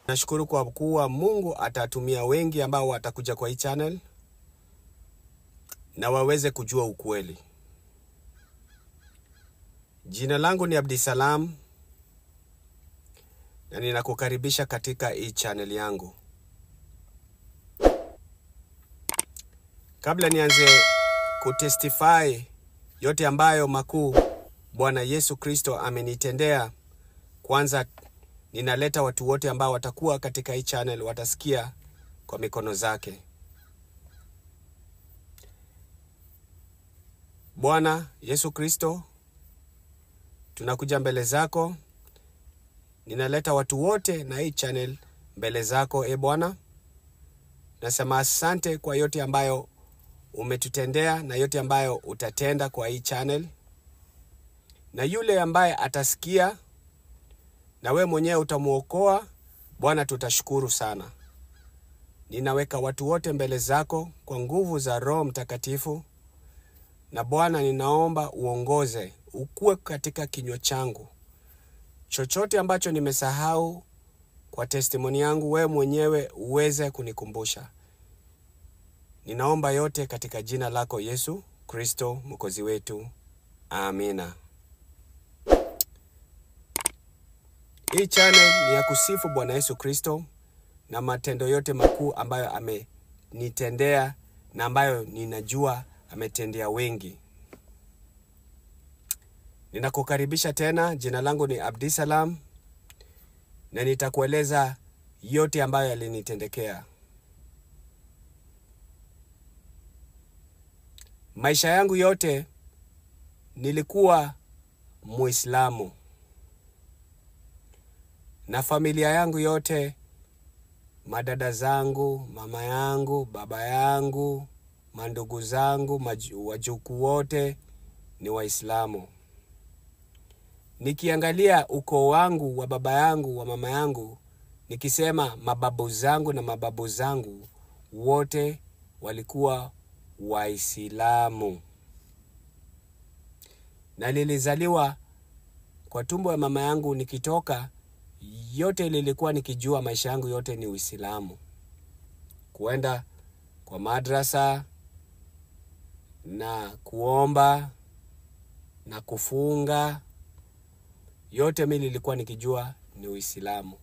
Nashukuru kwa kuwa Mungu atatumia wengi ambao watakuja kwa hii channel na waweze kujua ukweli. Jina langu ni Abdisalam na ninakukaribisha katika hii channel yangu. Kabla nianze kutestify yote ambayo makuu Bwana Yesu Kristo amenitendea, kwanza ninaleta watu wote ambao watakuwa katika hii channel watasikia kwa mikono zake. Bwana Yesu Kristo, tunakuja mbele zako. Ninaleta watu wote na hii channel mbele zako, Bwana. Nasema asante kwa yote ambayo umetutendea na yote ambayo utatenda kwa hii channel. Na yule ambaye atasikia na we mwenyewe utamuokoa, Bwana, tutashukuru sana. Ninaweka watu wote mbele zako kwa nguvu za Roho Mtakatifu. Na Bwana, ninaomba uongoze, ukue katika kinywa changu. Chochote ambacho nimesahau kwa testimony yangu, we mwenyewe uweze kunikumbusha. Ninaomba yote katika jina lako Yesu Kristo Mwokozi wetu. Amina. Hii channel ni ya kusifu Bwana Yesu Kristo na matendo yote makuu ambayo amenitendea na ambayo ninajua ametendea wengi. Ninakukaribisha tena. Jina langu ni Abdisalam na nitakueleza yote ambayo yalinitendekea. Maisha yangu yote nilikuwa Muislamu. Na familia yangu yote, madada zangu, mama yangu, baba yangu, mandugu zangu, wajukuu wote ni Waislamu. Nikiangalia ukoo wangu wa baba yangu, wa mama yangu, nikisema mababu zangu na mababu zangu, wote walikuwa Waislamu. Na nilizaliwa kwa tumbo ya mama yangu, nikitoka yote nilikuwa nikijua maisha yangu yote ni Uislamu. Kuenda kwa madrasa na kuomba na kufunga, yote mimi nilikuwa nikijua ni Uislamu.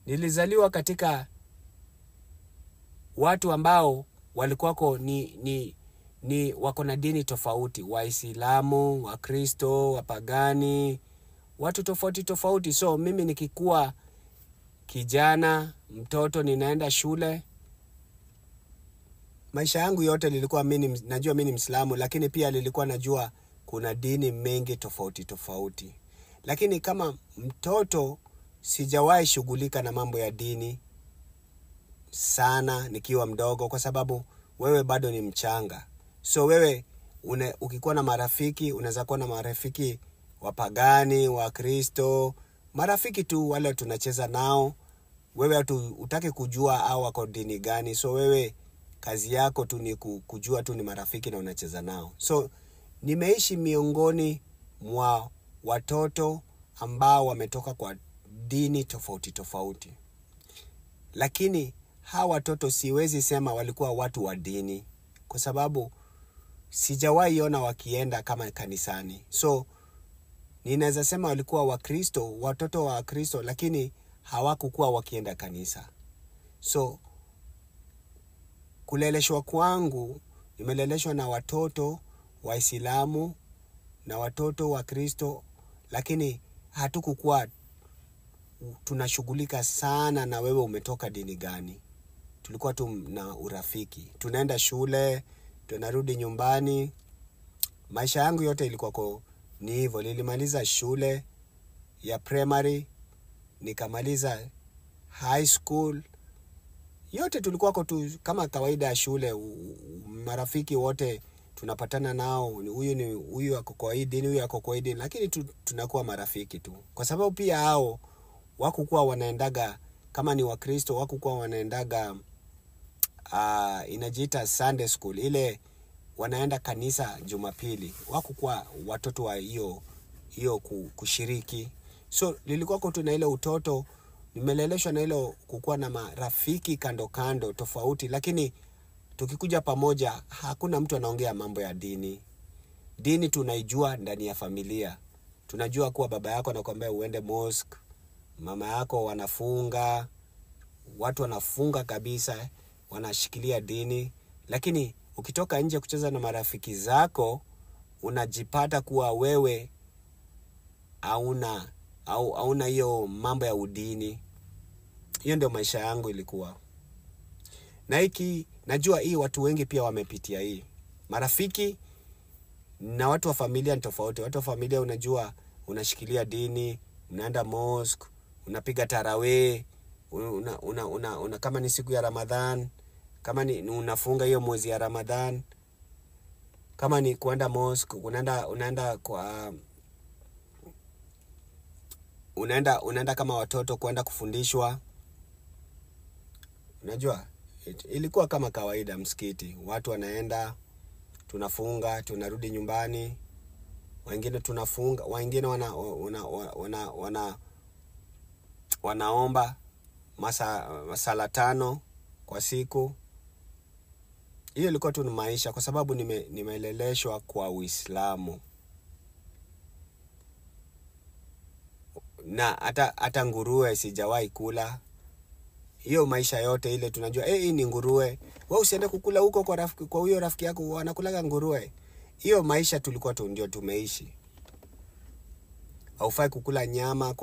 Nilizaliwa katika watu ambao walikuwako ni wako na dini tofauti, Waislamu, Wakristo, wapagani, watu tofauti tofauti. So mimi nikikuwa kijana, mtoto, ninaenda shule, maisha yangu yote nilikuwa najua mimi ni Muislamu, lakini pia nilikuwa najua kuna dini mengi tofauti tofauti. Lakini kama mtoto sijawahi shughulika na mambo ya dini sana nikiwa mdogo, kwa sababu wewe bado ni mchanga. So wewe ukikuwa na marafiki, unaweza kuwa na marafiki wapagani, Wakristo, marafiki tu wale tunacheza nao. Wewe utake kujua au wako dini gani. So wewe kazi yako tu ni kujua tu ni marafiki na unacheza nao. So nimeishi miongoni mwa watoto ambao wametoka kwa dini tofauti tofauti. Lakini hawa watoto siwezi sema walikuwa watu wa dini, kwa sababu sijawahi ona wakienda kama kanisani. So ninaweza sema walikuwa Wakristo, watoto wa Kristo, lakini hawakukuwa wakienda kanisa. So kuleleshwa kwangu, nimeleleshwa na watoto Waislamu na watoto wa Kristo, lakini hatukukuwa tunashughulika sana na wewe umetoka dini gani. Tulikuwa tu na urafiki. Tunaenda shule, tunarudi nyumbani. Maisha yangu yote ilikuwa ni hivyo. Nilimaliza shule ya primary, nikamaliza high school. Yote tulikuwa tu kama kawaida ya shule. Marafiki wote tunapatana nao, huyu ako kwa hii dini, huyu ako kwa hii dini, lakini tunakuwa marafiki tu. Kwa sababu pia hao wakukuwa wanaendaga, kama ni Wakristo, wakukuwa wanaendaga inajiita Sunday school, ile wanaenda kanisa Jumapili. Wakukuwa watoto wa hiyo kushiriki. So nilikuwa tu na ile utoto, nimeleleshwa na ile kukuwa na marafiki kando kando tofauti, lakini tukikuja pamoja hakuna mtu anaongea mambo ya dini. Dini tunaijua ndani ya familia. Tunajua kuwa baba yako anakuambia uende mosque, mama yako wanafunga, watu wanafunga kabisa, wanashikilia dini. Lakini ukitoka nje kucheza na marafiki zako, unajipata kuwa wewe hauna hiyo mambo ya udini. Hiyo ndio maisha yangu ilikuwa. Na hiki najua hii watu wengi pia wamepitia hii. Marafiki na watu wa familia ni tofauti. Watu wa familia unajua unashikilia dini, unaenda mosque, unapiga tarawih, kama ni siku ya Ramadhan, kama ni unafunga hiyo mwezi ya Ramadhan, kama ni kuenda mosque, unaenda kama watoto kuenda kufundishwa. Unajua ilikuwa kama kawaida msikiti. Watu wanaenda, tunafunga, tunarudi nyumbani. Wengine tunafunga, wengine wanaomba masala 5 kwa siku. Hiyo ilikuwa tu ni maisha kwa sababu nimeleleshwa kwa Uislamu. Na hata nguruwe sijawahi kula. Hiyo maisha yote ile tunajua hii ni nguruwe. Wewe usiende kukula huko kwa huyo rafiki yako wanakulaga nguruwe. Hiyo maisha tulikuwa ndio tumeishi. Haufai kukula nyama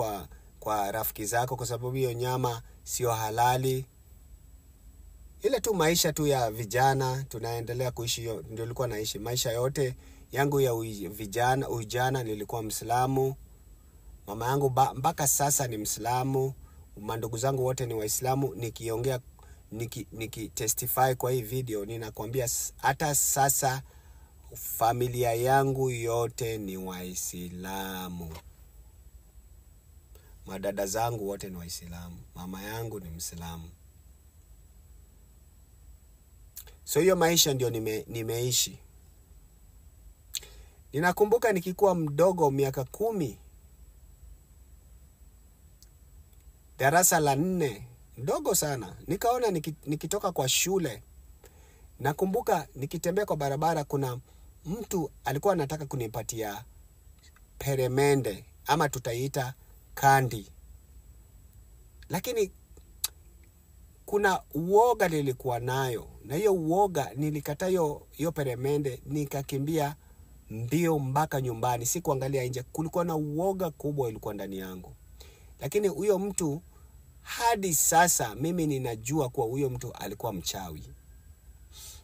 kwa rafiki zako kwa sababu hiyo nyama sio halali. Ile tu maisha tu ya vijana tunaendelea kuishi, hiyo ndio nilikuwa naishi. Maisha yote yangu ya ujana nilikuwa Muislamu. Mama yangu mpaka sasa ni Muislamu. Mandugu zangu wote ni Waislamu. Nikiongea nikitestify kwa hii video ninakwambia hata sasa familia yangu yote ni Waislamu. Madada zangu wote ni Waislamu. Mama yangu ni Muislamu. So hiyo maisha ndio nimeishi. Ninakumbuka nikikuwa mdogo miaka 10, darasa la 4, mdogo sana. Nikaona nikitoka kwa shule. Nakumbuka nikitembea kwa barabara kuna mtu alikuwa anataka kunipatia peremende ama tutaiita kandi. Lakini kuna uoga nilikuwa nayo. Na hiyo uoga nilikataa hiyo peremende, nikakimbia mbio mpaka nyumbani. Sikuangalia nje. Kulikuwa na uoga kubwa ilikuwa ndani yangu. Lakini huyo mtu hadi sasa mimi ninajua kuwa huyo mtu alikuwa mchawi.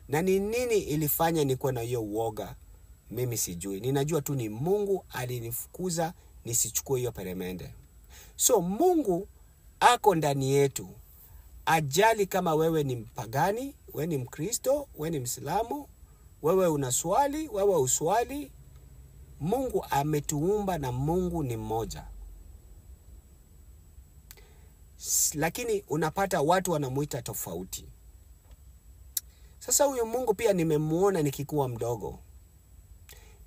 Na ni nini ilifanya nikuwa na hiyo uoga? Mimi sijui. Ninajua tu ni Mungu alinifukuza nisichukue hiyo peremende. So Mungu ako ndani yetu. Ajali kama wewe ni mpagani, wewe ni Mkristo, wewe ni Muislamu, wewe unaswali, wewe uswali. Mungu ametuumba na Mungu ni mmoja. Lakini unapata watu wanamuita tofauti. Sasa huyo Mungu pia nimemuona nikikuwa mdogo.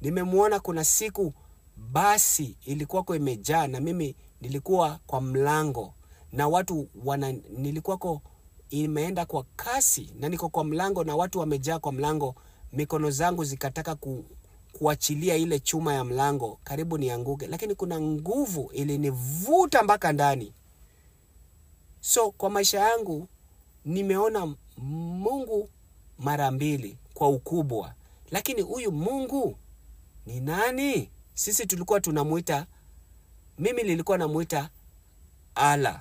Nimemuona kuna siku basi ilikuwa kwa imejaa na mimi nilikuwa kwa mlango na watu nilikuwa imeenda kwa kasi na niko kwa mlango na watu wamejaa kwa mlango. Mikono zangu zikataka kuachilia ile chuma ya mlango karibu nianguke, lakini kuna nguvu ilinivuta mpaka ndani. So kwa maisha yangu nimeona Mungu mara 2 kwa ukubwa. Lakini huyu Mungu ni nani? Sisi tulikuwa tunamuita, mimi nilikuwa namuita Allah.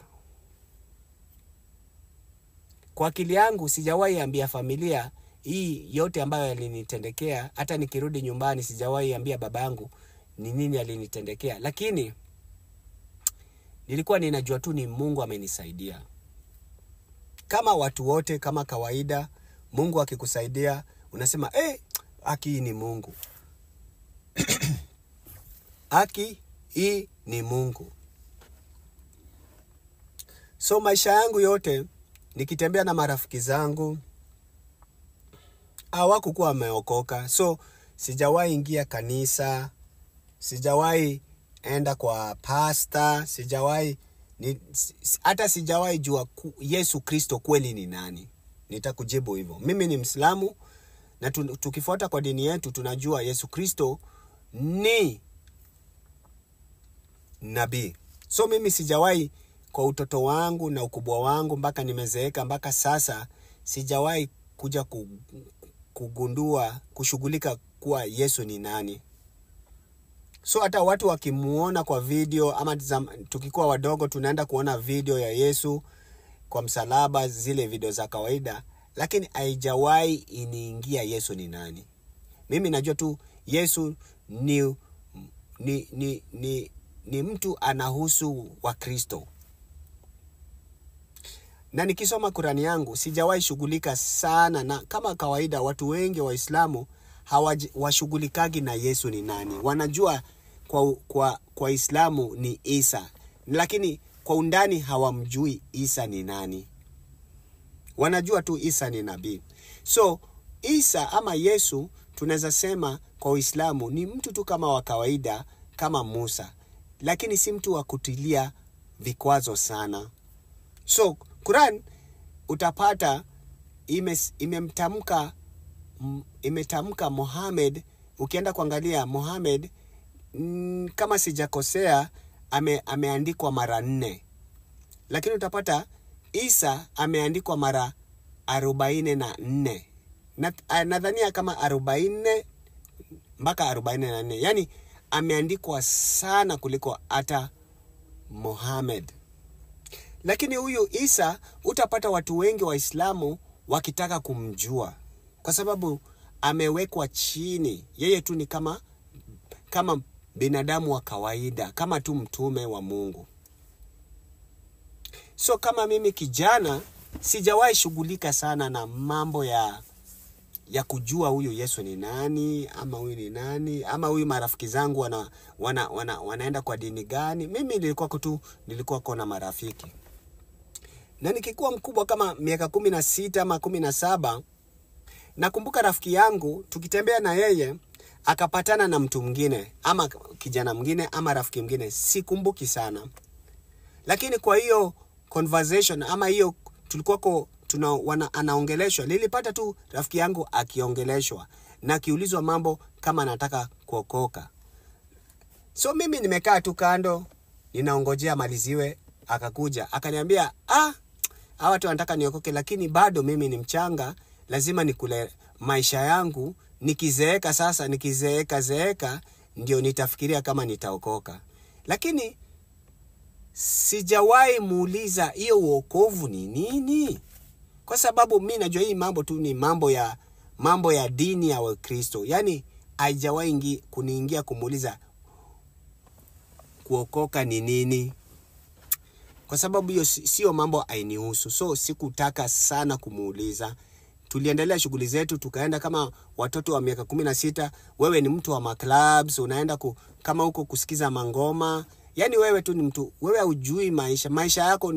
Kwa akili yangu sijawahi ambia familia hii yote ambayo yalinitendekea. Hata nikirudi nyumbani sijawahi ambia babangu ni nini alinitendekea. Lakini nilikuwa ninajua tu ni Mungu amenisaidia. Kama watu wote, kama kawaida, Mungu akikusaidia unasema haki ni Mungu. Haki hii ni Mungu. So maisha yangu yote nikitembea na marafiki zangu hawakuwa wameokoka. So sijawahi ingia kanisa, sijawahi enda kwa pasta, hata sijawahi jua Yesu Kristo kweli ni nani. Nitakujibu hivyo. Mimi ni Mwislamu na tukifuata kwa dini yetu tunajua Yesu Kristo ni nabii. So mimi sijawahi kwa utoto wangu na ukubwa wangu mpaka nimezeeka mpaka sasa sijawahi kuja kugundua kushughulika kuwa Yesu ni nani. So hata watu wakimuona kwa video ama tukikuwa wadogo tunaenda kuona video ya Yesu kwa msalaba, zile video za kawaida, lakini haijawahi iniingia Yesu ni nani. Mimi najua tu Yesu ni mtu anahusu wa Kristo. Na nikisoma Kurani yangu sijawahi shughulika sana na kama kawaida watu wengi Waislamu hawashughulikagi na Yesu ni nani. Wanajua kwa Islamu ni Isa, lakini kwa undani hawamjui Isa ni nani. Wanajua tu Isa ni nabii. So Isa ama Yesu tunaweza sema kwa Uislamu ni mtu tu kama wa kawaida kama Musa, lakini si mtu wa kutilia vikwazo sana. So Quran utapata imetamka Muhammad. Ukienda kuangalia Muhammad, kama sijakosea, ameandikwa mara 4. Lakini utapata Isa ameandikwa mara 44. Nadhania kama 40 mpaka 44. Yaani ameandikwa sana kuliko hata Muhammad. Lakini huyu Isa utapata watu wengi Waislamu wakitaka kumjua kwa sababu amewekwa chini. Yeye tu ni kama binadamu wa kawaida, kama tu mtume wa Mungu. So kama mimi kijana sijawahi shughulika sana na mambo ya kujua huyu Yesu ni nani ama huyu ni nani ama huyu marafiki zangu wanaenda kwa dini gani. Mimi nilikuwa na marafiki. Na nikikuwa mkubwa kama miaka 16 ama 17, nakumbuka rafiki yangu tukitembea na yeye akapatana na mtu mwingine ama kijana mwingine ama rafiki mwingine, sikumbuki sana. Lakini kwa hiyo conversation ama hiyo tulikuwa anaongeleshwa, nilipata tu rafiki yangu akiongeleshwa na akiulizwa mambo kama anataka kuokoka. So mimi nimekaa tu kando ninaongojea maliziwe. Akakuja akaniambia, hawa watu wanataka niokoke, lakini bado mimi ni mchanga, lazima nikule maisha yangu. Nikizeeka ndio nitafikiria kama nitaokoka. Lakini sijawahi muuliza hiyo wokovu ni nini, kwa sababu mimi najua hii mambo tu ni mambo ya dini ya Wakristo. Yaani haijawahi kuniingia kumuuliza kuokoka ni nini, kwa sababu hiyo sio mambo hainihusu. So sikutaka sana kumuuliza. Tuliendelea shughuli zetu, tukaenda kama watoto wa miaka 16. Wewe ni mtu wa maclubs, unaenda kama huko kusikiza mangoma. Yaani wewe tu ni mtu, wewe hujui maisha yako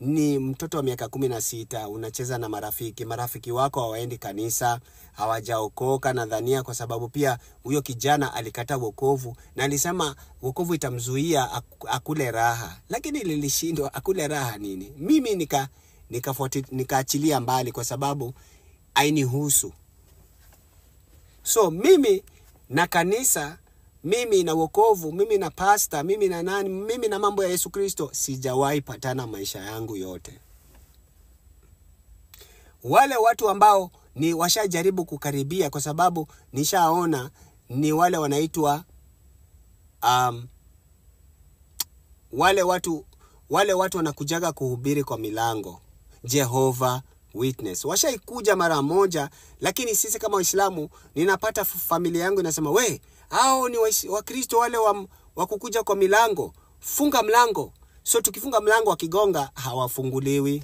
ni mtoto wa miaka 16, unacheza na marafiki wako hawaendi kanisa, hawajaokoka nadhania, kwa sababu pia huyo kijana alikataa wokovu na alisema wokovu itamzuia akule raha. Lakini lilishindwa. Akule raha nini? Mimi nikaachilia mbali kwa sababu hainihusu. So mimi na kanisa, mimi na wokovu, mimi na pasta, mimi na nani, mimi na mambo ya Yesu Kristo sijawahi patana maisha yangu yote. Wale watu ambao ni washajaribu kukaribia, kwa sababu nishaona ni wale wanaitwa wale watu wanakujaga kuhubiri kwa milango, Jehovah Witness. Washaikuja mara moja, lakini sisi kama Waislamu, ninapata familia yangu inasema, hao ni Wakristo wale wa kukuja kwa milango, funga mlango. So tukifunga mlango wakigonga hawafunguliwi.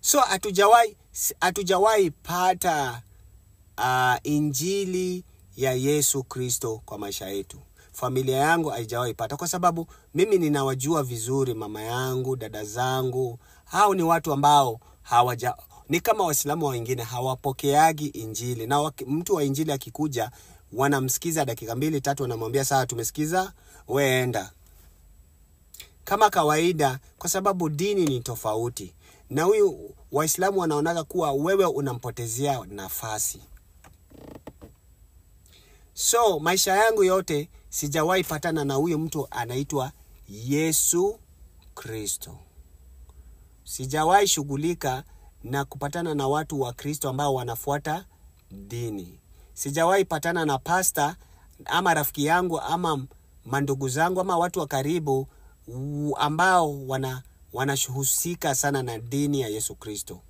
So hatujawahi pata injili ya Yesu Kristo kwa maisha yetu. Familia yangu haijawahi pata, kwa sababu mimi ninawajua vizuri, mama yangu, dada zangu. Hao ni watu ambao ni kama Waislamu wengine, hawapokeagi injili. Na mtu wa injili akikuja, wanamsikiza dakika 2-3, wanamwambia sawa, tumesikiza, weenda. Kama kawaida, kwa sababu dini ni tofauti. Na huyu Waislamu wanaonaga kuwa wewe unampotezea nafasi. So, maisha yangu yote sijawahi patana na huyu mtu anaitwa Yesu Kristo. Sijawahi shughulika na kupatana na watu wa Kristo ambao wanafuata dini. Sijawahi patana na pastor ama rafiki yangu ama mandugu zangu ama watu wa karibu ambao wanashugulika sana na dini ya Yesu Kristo.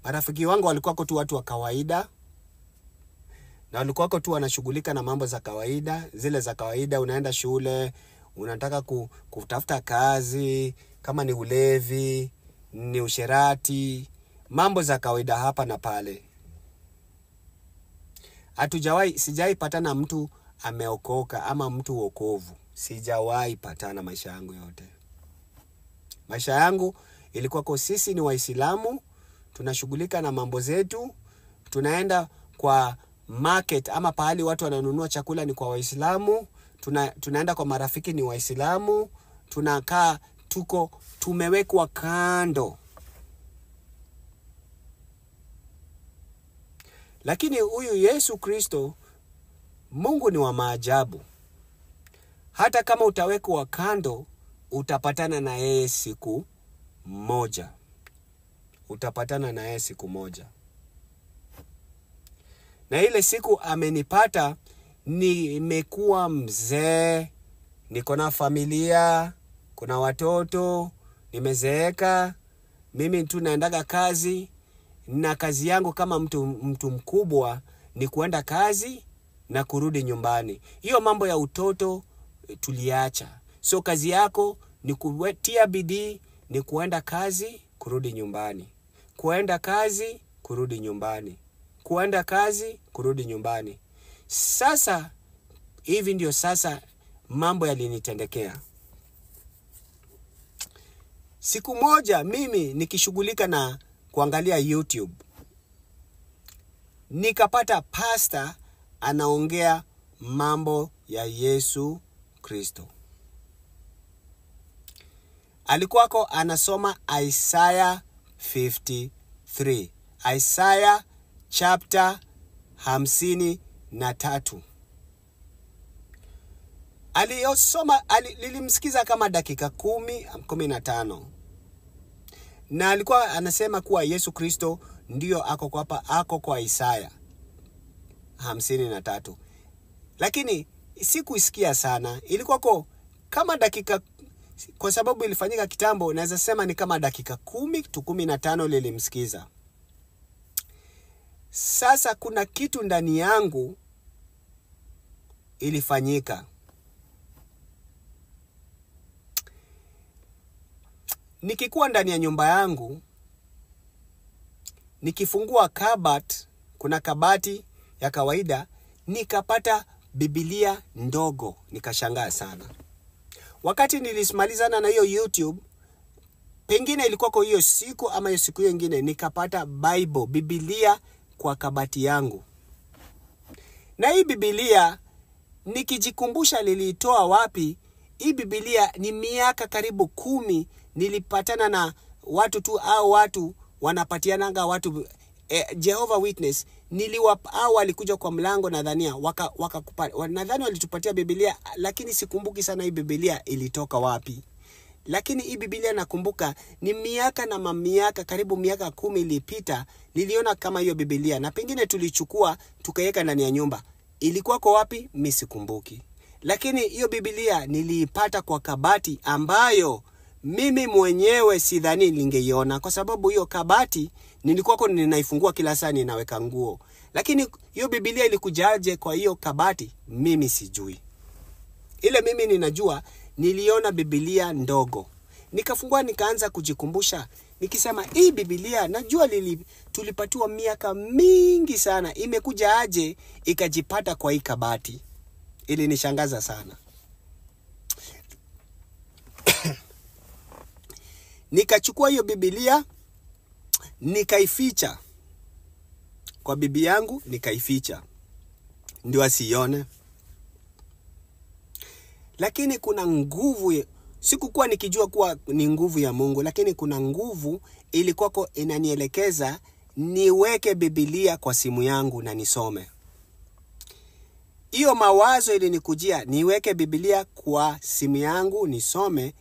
Marafiki wangu walikuwa tu watu wa kawaida, na walikuwa tu wanashughulika na mambo za kawaida, zile za kawaida. Unaenda shule, unataka kutafuta kazi, kama ni ulevi, ni usherati, mambo za kawaida hapa na pale. Sijawahi patana mtu ameokoka ama mtu wokovu. Sijawahi patana maisha yangu yote. Maisha yangu ilikuwa kwa sisi ni Waislamu, tunashughulika na mambo zetu, tunaenda kwa market ama pahali watu wananunua chakula ni kwa Waislamu, tunaenda kwa marafiki ni Waislamu, tunakaa tumewekwa kando. Lakini huyu Yesu Kristo, Mungu ni wa maajabu. Hata kama utawekwa kando, utapatana na yeye siku moja. Utapatana na yeye siku moja. Na ile siku amenipata, nimekuwa mzee, niko na familia, kuna watoto, nimezeeka, mimi tu naendaga kazi, na kazi yangu kama mtu mkubwa ni kuenda kazi na kurudi nyumbani. Hiyo mambo ya utoto tuliacha. So kazi yako ni kutia bidii, ni kuenda kazi, kurudi nyumbani. Kuenda kazi, kurudi nyumbani. Kuenda kazi, kurudi nyumbani. Sasa, hivi ndio sasa mambo yalinitendekea. Siku moja mimi nikishughulika na kuangalia YouTube, nikapata pastor anaongea mambo ya Yesu Kristo. Alikuwako anasoma Isaiah 53. Isaiah chapter 53. Nilimsikiza kama dakika 10-15. Na alikuwa anasema kuwa Yesu Kristo ndio ako kwa Isaiah 53. Lakini sikuisikia sana. Ilikuwa kama dakika, kwa sababu ilifanyika kitambo, naweza sema ni kama dakika 10-15 nilimsikiza. Sasa kuna kitu ndani yangu ilifanyika. Nikikuwa ndani ya nyumba yangu, nikifungua kabati, kuna kabati ya kawaida, nikapata Biblia ndogo, nikashangaa sana. Wakati nilismalizana na hiyo YouTube, pengine ilikuwa kwa hiyo siku ama hiyo siku nyingine, nikapata Biblia kwa kabati yangu. Na hii Biblia nikijikumbusha niliitoa wapi? Hii Biblia ni miaka karibu 10 nilipatana na watu tu, au watu wanapatiananga watu Jehovah Witness. Au walikuja kwa mlango, nadhania nadhani walitupatia Biblia, lakini sikumbuki sana hii Biblia ilitoka wapi. Lakini hii Biblia nakumbuka ni miaka na mamiaka, karibu miaka 10 ilipita, niliona kama hiyo Biblia, na pengine tulichukua tukaweka ndani ya nyumba. Ilikuwa kwa wapi? Mimi sikumbuki. Lakini hiyo Biblia niliipata kwa kabati ambayo mimi mwenyewe sidhani ningeiona, kwa sababu hiyo kabati nilikuwa ninaifungua kila saa ninaweka nguo. Lakini hiyo Biblia ilikujaje kwa hiyo kabati? Mimi sijui. Ile mimi ninajua niliona Biblia ndogo. Nikafungua nikaanza kujikumbusha. Nikisema hii Biblia najua tulipatiwa miaka mingi sana. Imekuja aje ikajipata kwa hii kabati? Ili nishangaza sana. Nikachukua hiyo Biblia, nikaificha kwa bibi yangu, nikaificha. ndio asione. Lakini kuna nguvu, sikukuwa nikijua kuwa ni nguvu ya Mungu, lakini kuna nguvu ilikuwa inanielekeza niweke Biblia kwa simu yangu na nisome. Hiyo mawazo ilinikujia niweke Biblia kwa simu yangu nisome.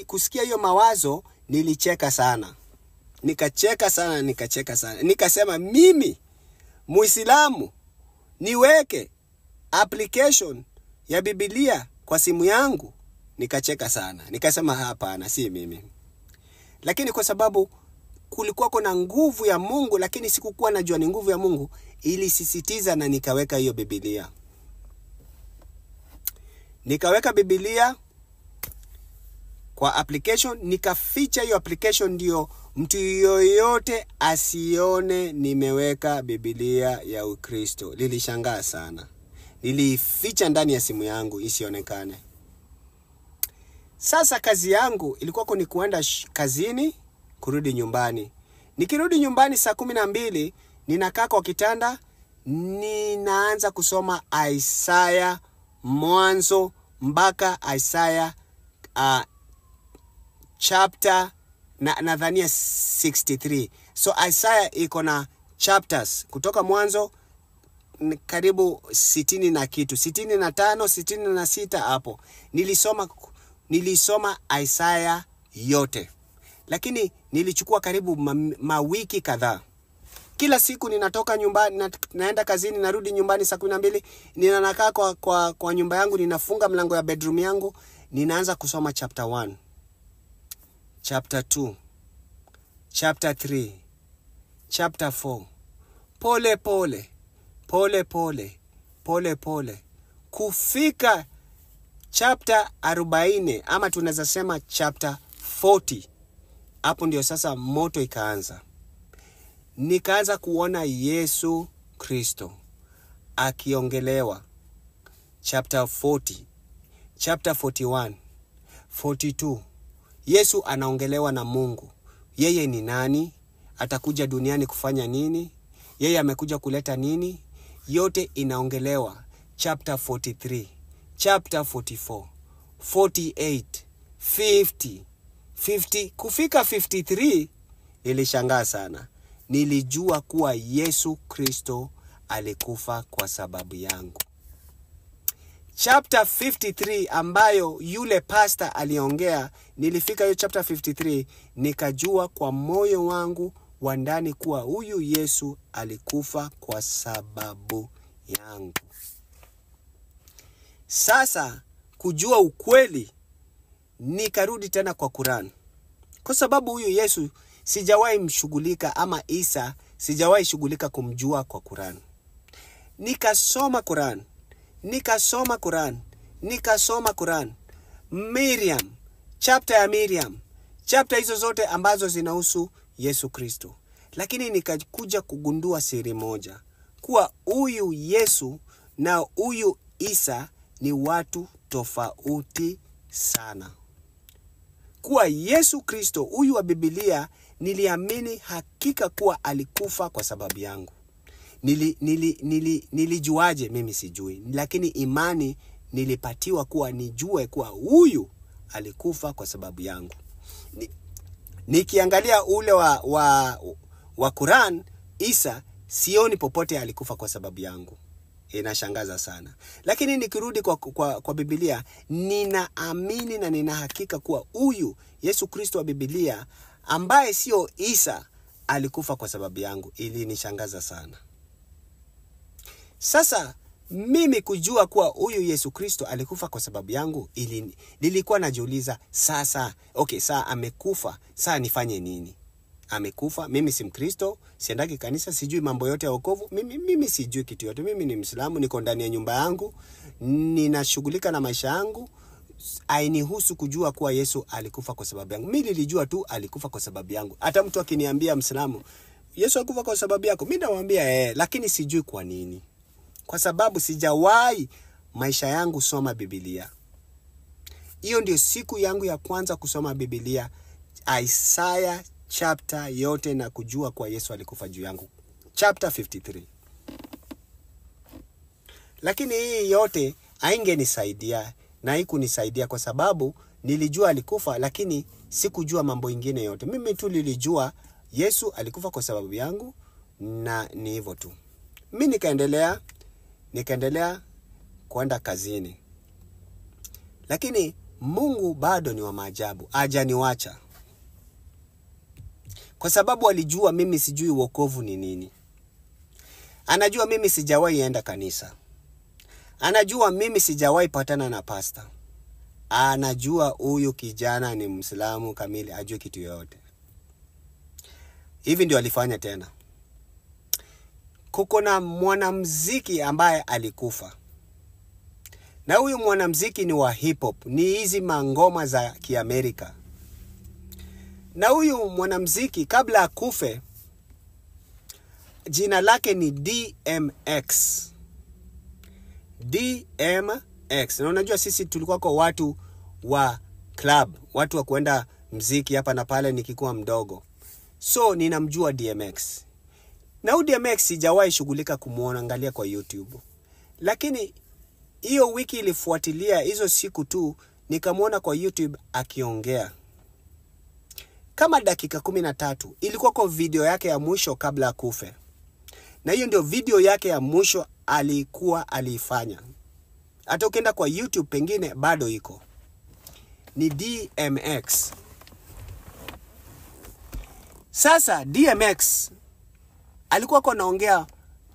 Kusikia hiyo mawazo nilicheka sana. Nikacheka sana. Nikasema mimi Muislamu niweke application ya Biblia kwa simu yangu? Nikacheka sana. Nikasema hapana, si mimi. Lakini kwa sababu kulikuwa kuna nguvu ya Mungu, lakini sikukuwa najua ni nguvu ya Mungu, ilisisitiza na nikaweka hiyo Biblia. Nikaweka Biblia kwa application, nikaficha hiyo application ndio mtu yoyote asione nimeweka Biblia ya Ukristo. Lilishangaa sana. Nilificha ndani ya simu yangu isionekane. Sasa kazi yangu ilikuwa ni kuenda kazini, kurudi nyumbani. Nikirudi nyumbani saa 12, ninakaa kwa kitanda, ninaanza kusoma Isaya mwanzo mpaka Isaya chapter nadhania 63. So Isaya iko na chapters kutoka mwanzo karibu 60 na kitu, 65, 66 hapo. Nilisoma Isaya yote. Lakini nilichukua karibu mawiki kadhaa. Kila siku ninatoka nyumbani, naenda kazini, narudi nyumbani saa 12, ninakaa kwa nyumba yangu, ninafunga mlango ya bedroom yangu, ninaanza kusoma chapter 1, chapter 2, chapter 3, chapter 4. Pole pole. Kufika chapter 40 ama tunaweza sema chapter 40. Hapo ndio sasa moto ikaanza. Nikaanza kuona Yesu Kristo akiongelewa. Chapter 40, chapter 41, 42. Yesu anaongelewa na Mungu. Yeye ni nani? Atakuja duniani kufanya nini? Yeye amekuja kuleta nini? Yote inaongelewa. Chapter 43, chapter 44, 48, 50. Kufika 53 nilishangaa sana. Nilijua kuwa Yesu Kristo alikufa kwa sababu yangu. Chapter 53 ambayo yule pastor aliongea, nilifika hiyo chapter 53, nikajua kwa moyo wangu wa ndani kuwa huyu Yesu alikufa kwa sababu yangu. Sasa kujua ukweli, nikarudi tena kwa Quran. Kwa sababu huyu Yesu sijawahi mshughulika, ama Isa sijawahi shughulika kumjua kwa Quran. Nikasoma Quran. Miriam, chapter ya Miriam, chapter hizo zote ambazo zinahusu Yesu Kristo. Lakini nikakuja kugundua siri moja, kuwa huyu Yesu na huyu Isa ni watu tofauti sana. Kuwa Yesu Kristo huyu wa Biblia niliamini hakika kuwa alikufa kwa sababu yangu. Nilijuaje? Mimi sijui, lakini imani nilipatiwa kuwa nijue kuwa huyu alikufa kwa sababu yangu. Nikiangalia ule wa Quran, Isa, sioni popote alikufa kwa sababu yangu. Inashangaza sana. Lakini nikirudi kwa Biblia, ninaamini na nina hakika kuwa huyu Yesu Kristo wa Biblia ambaye sio Isa alikufa kwa sababu yangu. Ilinishangaza sana. Sasa mimi kujua kuwa huyu Yesu Kristo alikufa kwa sababu yangu, nilikuwa najiuliza sasa, saa amekufa, sasa nifanye nini? Amekufa, mimi si Mkristo, siendaki kanisa, sijui mambo yote ya wokovu, mimi sijui kitu yote. Mimi ni Muislamu, niko ndani ya nyumba yangu, ninashughulika na maisha yangu. Hainihusu kujua kuwa Yesu alikufa kwa sababu yangu. Mimi nilijua tu alikufa kwa sababu yangu. Hata mtu akiniambia Muislamu, Yesu alikufa kwa sababu yako, mimi namwambia lakini sijui kwa nini. Kwa sababu sijawahi maisha yangu soma Biblia. Hiyo ndio siku yangu ya kwanza kusoma Biblia, Isaiah chapter yote, na kujua kwa Yesu alikufa juu yangu. Chapter 53. Lakini hii yote haingenisaidia na haikunisaidia kwa sababu nilijua alikufa, lakini sikujua mambo ingine yote. Mimi tu nilijua Yesu alikufa kwa sababu yangu na ni hivyo tu. Mimi nikaendelea kwenda kazini. Lakini Mungu bado ni wa maajabu. Hajaniacha. Kwa sababu alijua mimi sijui wokovu ni nini. Anajua mimi sijawahi enda kanisa. Anajua mimi sijawahi patana na pasta. Anajua huyu kijana ni Muislamu kamili, ajue kitu yote. Hivi ndio alifanya tena. Kuko na mwanamuziki ambaye alikufa. Na huyu mwanamuziki ni wa hip hop, ni hizi mangoma za Kiamerika. Na huyu mwanamuziki kabla akufe, jina lake ni DMX. DMX. Na unajua sisi tulikuwa kwa watu wa club, watu wa kuenda muziki hapa na pale nikikuwa mdogo. So ninamjua DMX. Na huyu DMX sijawahi shughulika kumuona, angalia kwa YouTube. Lakini hiyo wiki ilifuatilia, hizo siku tu nikamuona kwa YouTube akiongea. Kama dakika 13 ilikuwa kwa video yake ya mwisho kabla akufe. Na hiyo ndio video yake ya mwisho aliifanya. Hata ukienda kwa YouTube pengine bado iko. Ni DMX. Sasa DMX alikuwa anaongea,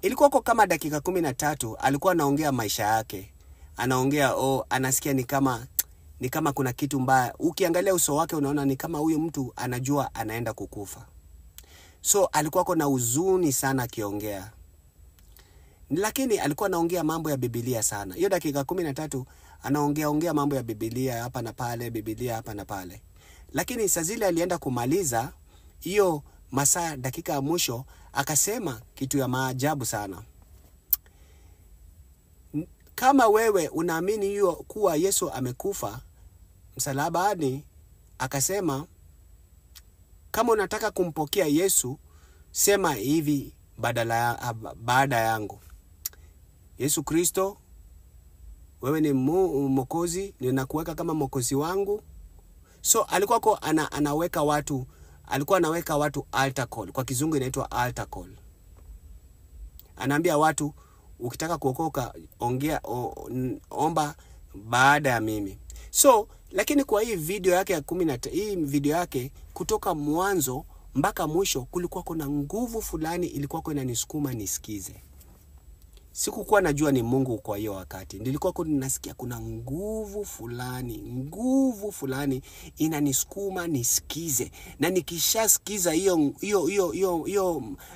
ilikuwa kwa kama dakika 13, alikuwa anaongea maisha yake. Anaongea anasikia ni kama kuna kitu mbaya. Ukiangalia uso wake unaona ni kama huyu mtu anajua anaenda kukufa. So alikuwa na huzuni sana akiongea. Lakini alikuwa anaongea mambo ya Biblia sana. Hiyo dakika 13 anaongea mambo ya Biblia hapa na pale, Biblia hapa na pale. Lakini saa zile alienda kumaliza hiyo masaa dakika ya mwisho, akasema kitu ya maajabu sana. Kama wewe unaamini hiyo kuwa Yesu amekufa msalabani, akasema kama unataka kumpokea Yesu, sema hivi baada yangu: Yesu Kristo, wewe ni Mwokozi, ninakuweka kama Mwokozi wangu. So alikuwa anaweka watu altar call. Kwa kizungu inaitwa altar call. Anaambia watu, ukitaka kuokoka omba baada ya mimi. So lakini kwa hii video yake ya 10, hii video yake kutoka mwanzo mpaka mwisho kulikuwa kuna nguvu fulani ilikuwa inanisukuma nisikize. Sikukuwa najua ni Mungu kwa hiyo wakati. Nilikuwa ninasikia kuna nguvu fulani inanisukuma nisikize. Na nikishasikiza hiyo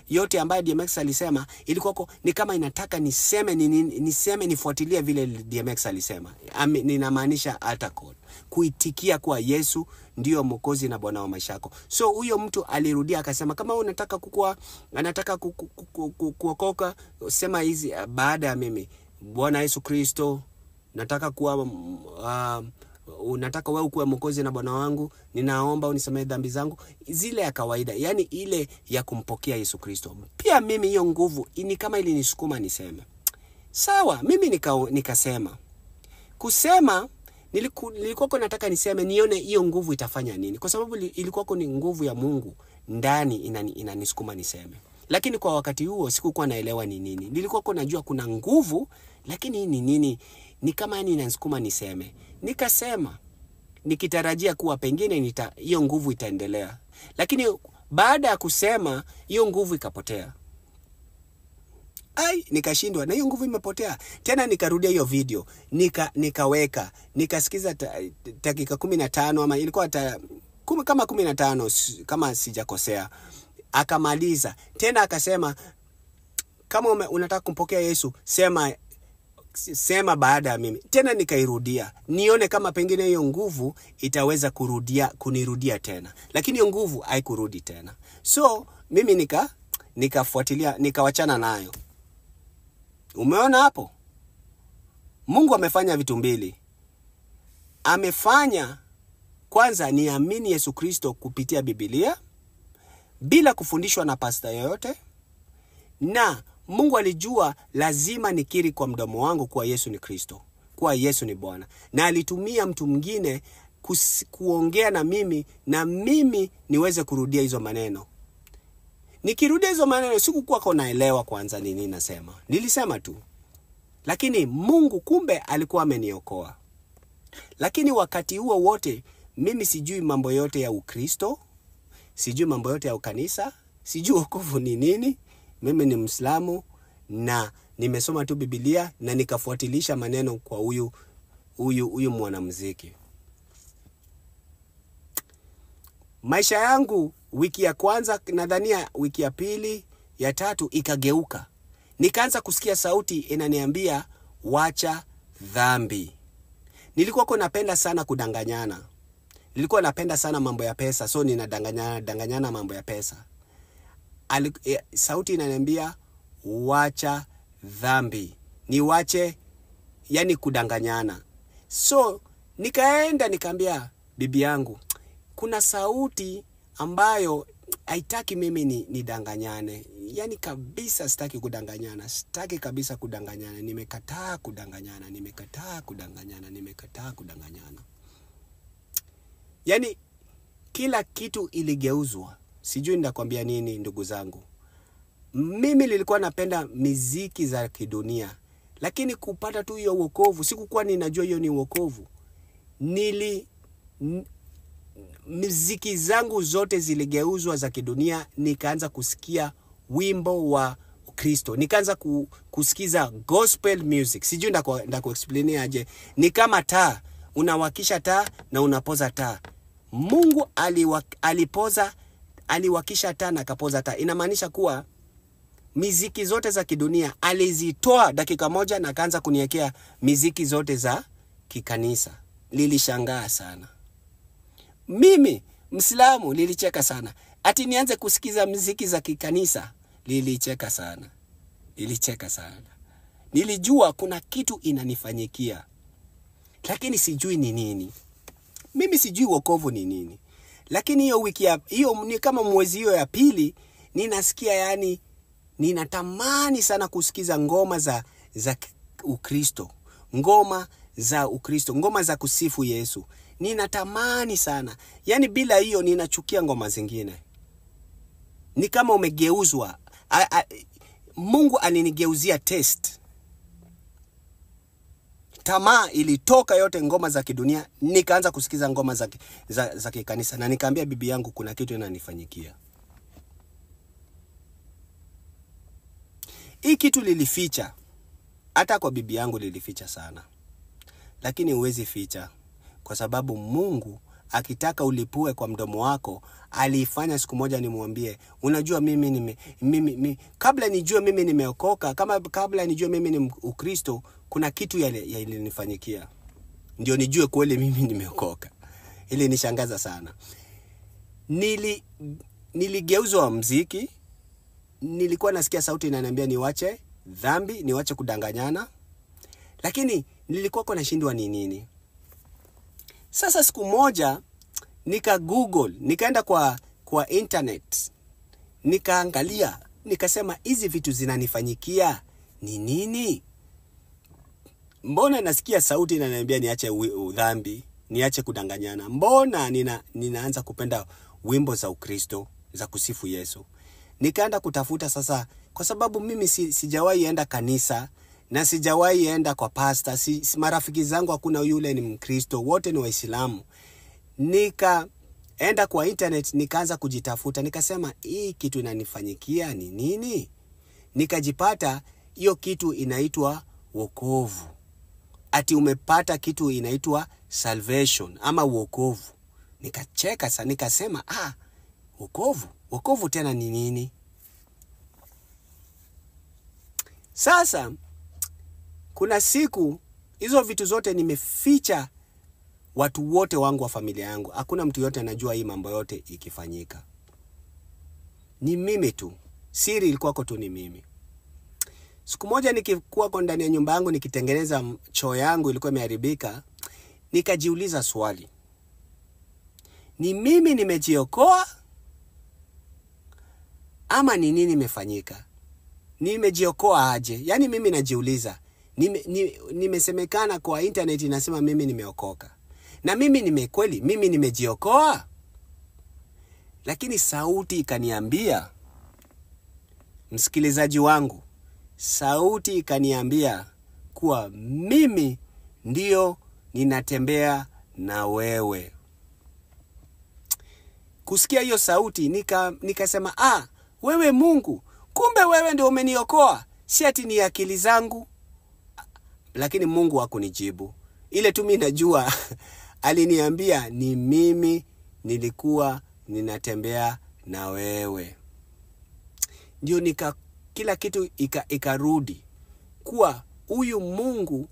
yote ambayo DMX alisema, ilikuwa ni kama inataka niseme nifuatilie vile DMX alisema. Ninamaanisha altar call. Kuitikia kwa Yesu ndio Mwokozi na Bwana wa maisha yako. So huyo mtu alirudia akasema, kama unataka kuokoka, sema hizi baada ya mimi: Bwana Yesu Kristo, nataka unataka wewe kuwa Mwokozi na Bwana wangu, ninaomba unisamehe dhambi zangu. Zile ya kawaida, yani ile ya kumpokea Yesu Kristo. Pia mimi hiyo nguvu ni kama ilinisukuma niseme. Sawa, mimi nikasema. Kusema nilikuwa nataka niseme nione hiyo nguvu itafanya nini, kwa sababu ilikuwa ni nguvu ya Mungu ndani inanisukuma niseme. Lakini kwa wakati huo sikukuwa naelewa ni nini. Nilikuwa najua kuna nguvu, lakini hii ni nini? Ni kama inanisukuma niseme. Nikasema nikitarajia kuwa pengine hiyo nguvu itaendelea. Lakini baada ya kusema hiyo nguvu ikapotea. Nikashindwa na hiyo nguvu imepotea. Tena nikarudia hiyo video, nikasikiza dakika 15 ama ilikuwa kama 15 kama sijakosea. Akamaliza. Tena akasema, kama unataka kumpokea Yesu, sema baada ya mimi. Tena nikairudia, nione kama pengine hiyo nguvu itaweza kunirudia tena. Lakini hiyo nguvu haikurudi tena. So mimi nikafuatilia, nikawachana nayo. Umeona hapo? Mungu amefanya vitu mbili. Amefanya kwanza niamini Yesu Kristo kupitia Biblia bila kufundishwa na pasta yoyote. Na Mungu alijua lazima nikiri kwa mdomo wangu kuwa Yesu ni Kristo, kuwa Yesu ni Bwana. Na alitumia mtu mwingine kuongea na mimi niweze kurudia hizo maneno. Nikirudia hizo maneno sikuwa naelewa kwanza nini nasema. Nilisema tu. Lakini Mungu kumbe alikuwa ameniokoa. Lakini wakati huo wote mimi sijui mambo yote ya Ukristo, sijui mambo yote ya ukanisa, sijui wokovu ni nini. Mimi ni Muislamu na nimesoma tu Biblia na nikafuatilisha maneno kwa huyu mwanamuziki. Maisha yangu wiki ya kwanza, nadhania wiki ya pili, ya tatu ikageuka. Nikaanza kusikia sauti inaniambia wacha dhambi. Nilikuwa napenda sana kudanganyana. Nilikuwa napenda sana mambo ya pesa, so ninadanganyana mambo ya pesa. Sauti inaniambia wacha dhambi. Niwache, yani kudanganyana. So nikaenda nikaambia bibi yangu, kuna sauti ambayo haitaki mimi nidanganyane. Yani kabisa sitaki kudanganyana. Sitaki kabisa kudanganyana. Nimekataa kudanganyana. Yani kila kitu iligeuzwa. Sijui nitakwambia nini ndugu zangu. Mimi nilikuwa napenda miziki za kidunia. Lakini kupata tu hiyo wokovu, sikukuwa ninajua hiyo ni wokovu. Miziki zangu zote ziligeuzwa za kidunia, nikaanza kusikia wimbo wa Kristo. Nikaanza kusikiza gospel music. Sijui ndakuexplain aje. Ni kama taa, unawakisha taa na unapoza taa. Mungu aliwakisha taa na akapoza taa. Inamaanisha kuwa miziki zote za kidunia alizitoa dakika moja na akaanza kuniwekea miziki zote za kikanisa. Lilishangaa sana. Mimi Muislamu nilicheka sana. Ati nianze kusikiza muziki za kikanisa, nilicheka sana. Nilijua kuna kitu inanifanyikia. Lakini sijui ni nini. Mimi sijui wokovu ni nini. Lakini hiyo ni kama mwezi hiyo ya pili, ninasikia yani ninatamani sana kusikiza ngoma za Ukristo. Ngoma za Ukristo, ngoma za kusifu Yesu. Ninatamani sana. Yani bila hiyo ninachukia ngoma zingine. Ni kama umegeuzwa. Mungu alinigeuzia test. Tamaa ilitoka yote ngoma za kidunia, nikaanza kusikiza ngoma za kikanisa na nikaambia bibi yangu kuna kitu inanifanyikia. Hii kitu lilificha. Hata kwa bibi yangu lilificha sana. Lakini huwezi ficha. Kwa sababu Mungu akitaka ulipue kwa mdomo wako, alifanya siku moja nimwambie, unajua mimi kabla nijue mimi nimeokoka, kabla nijue mimi ni Ukristo, kuna kitu ilinifanyikia. Ndio nijue kweli mimi nimeokoka. Ili nishangaza sana. Niligeuzwa muziki. Nilikuwa nasikia sauti inaniambia niwache dhambi, niwache kudanganyana. Lakini nilikuwa nashindwa ni nini. Sasa siku moja nikaenda kwa internet. Nikaangalia, nikasema hizi vitu zinanifanyikia ni nini? Mbona nasikia sauti inaniambia niache dhambi, niache kudanganyana? Mbona ninaanza kupenda wimbo za Ukristo, za kusifu Yesu? Nikaenda kutafuta sasa, kwa sababu mimi sijawahi enda kanisa na sijawahi enda kwa pastor. Marafiki zangu hakuna yule ni Mkristo, wote ni Waislamu. Nikaenda kwa internet, nikaanza kujitafuta, nikasema hii kitu inanifanyikia ni nini? Nikajipata hiyo kitu inaitwa wokovu. Ati umepata kitu inaitwa salvation ama wokovu. Nikacheka sana, nikasema wokovu tena ni nini? Sasa kuna siku hizo vitu zote nimeficha watu wote wangu wa familia yangu. Hakuna mtu yote anajua hii mambo yote ikifanyika. Ni mimi tu. Siri ilikuwa tu ni mimi. Siku moja nikikuwa ndani ya nyumba yangu nikitengeneza choo yangu ilikuwa imeharibika, nikajiuliza swali. Ni mimi nimejiokoa ama ni nini imefanyika? nimejiokoa aje? Yani mimi najiuliza, nimesemekana kwa internet inasema mimi nimeokoka. Na mimi nimekweli, mimi nimejiokoa? Lakini sauti ikaniambia, msikilizaji wangu, sauti ikaniambia kuwa mimi ndio ninatembea na wewe. Kusikia hiyo sauti nikasema, wewe Mungu, kumbe wewe ndio umeniokoa, si ati ni akili zangu. Lakini Mungu hakunijibu. Ile tu mimi najua aliniambia ni mimi nilikuwa ninatembea na wewe. Ndio kila kitu ikarudi kuwa huyu Mungu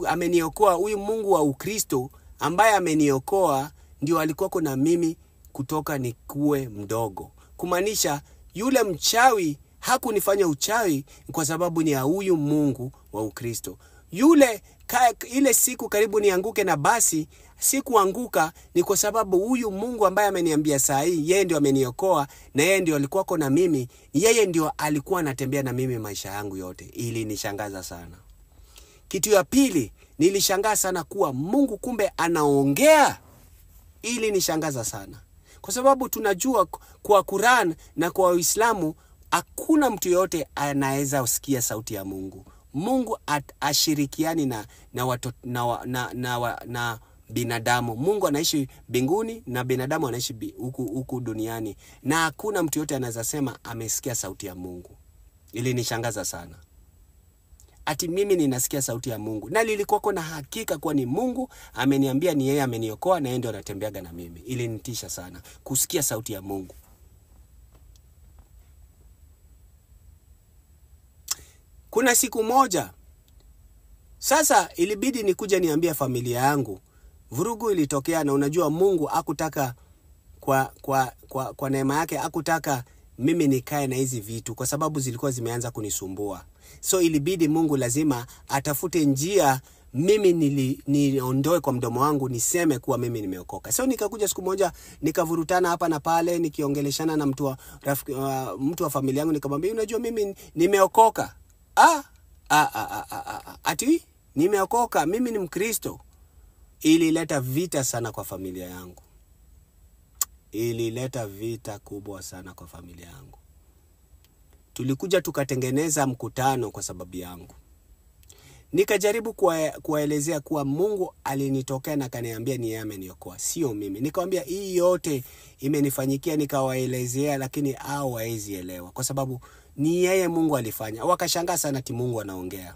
ameniokoa, huyu Mungu wa Ukristo ambaye ameniokoa ndio alikuwa na mimi kutoka nikuwe mdogo. Kumaanisha yule mchawi hakunifanya uchawi kwa sababu ni ya huyu Mungu wa Ukristo. Ile siku karibu nianguke na basi, sikuanguka ni kwa sababu huyu Mungu ambaye ameniambia saa hii yeye ndio ameniokoa na yeye ndio alikuwa na mimi, yeye ndio alikuwa anatembea na mimi maisha yangu yote. Ili nishangaza sana. Kitu ya pili, nilishangaa sana kuwa Mungu kumbe anaongea. Ili nishangaza sana. Kwa sababu tunajua kwa Quran na kwa Uislamu hakuna mtu yote anaweza usikia sauti ya Mungu. Mungu ashirikiani na binadamu. Mungu anaishi mbinguni na binadamu anaishi huku duniani. Na hakuna mtu yote anaweza sema amesikia sauti ya Mungu. Ili nishangaza sana. Ati mimi ninasikia sauti ya Mungu. Na lilikuwa na hakika kuwa ni Mungu ameniambia ni yeye ameniokoa na yeye ndio anatembeaga na mimi. Ili nitisha sana kusikia sauti ya Mungu. Kuna siku moja sasa ilibidi nikuje niambia familia yangu. Vurugu ilitokea na unajua Mungu hakutaka kwa neema yake hakutaka mimi nikae na hizi vitu kwa sababu zilikuwa zimeanza kunisumbua. So ilibidi Mungu lazima atafute njia mimi niondoe kwa mdomo wangu niseme kuwa mimi nimeokoka. So nikakuja siku moja nikavurutana hapa na pale nikiongeleshana na mtu wa familia yangu nikamwambia unajua mimi nimeokoka. Ati nimeokoka, mimi ni Mkristo. Ilileta vita sana kwa familia yangu. Ilileta vita kubwa sana kwa familia yangu. Tulikuja tukatengeneza mkutano kwa sababu yangu. Nikajaribu kuwaelezea kuwa Mungu alinitokea na kaniambia ni yeye ameniokoa, sio mimi. Nikamwambia hii yote imenifanyikia, nikawaelezea lakini hao hawaezi elewa kwa sababu ni yeye Mungu alifanya. Wakashangaa sana ati Mungu anaongea.